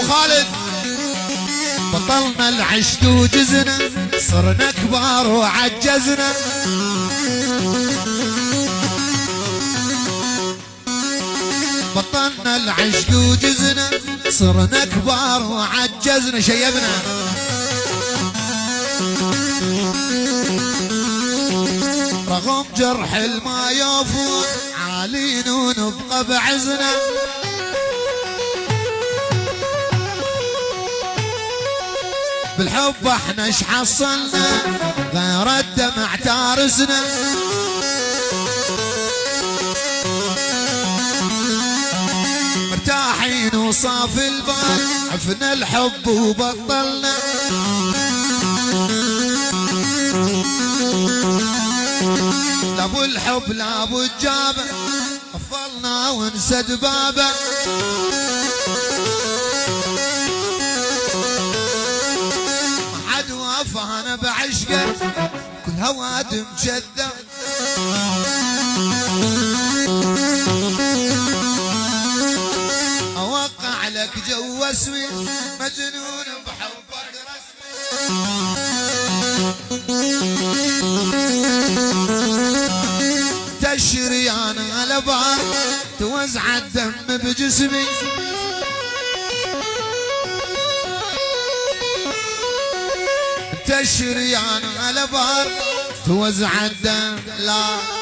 خالد. بطلنا العشق وجزنا صرنا كبار وعجزنا. بطلنا العشق وجزنا صرنا كبار وعجزنا. شيبنا رغم جرح الما يوفون عالين ونبقى بعزنا. بالحب احنا ايش حصلنا غير الدمع تارسنا. مرتاحين وصاف البال عفنا الحب وبطلنا. لا ابو الحب لا ابو الجابه قفلنا ونسد بابه. ما حد وافانا بعشقه كل هواد مجذب. اوقع لك جو اسمي مجنون بحبك رسمي. تشريان على بار توزع الدم بجسمي. تشريان على بار توزع الدم لا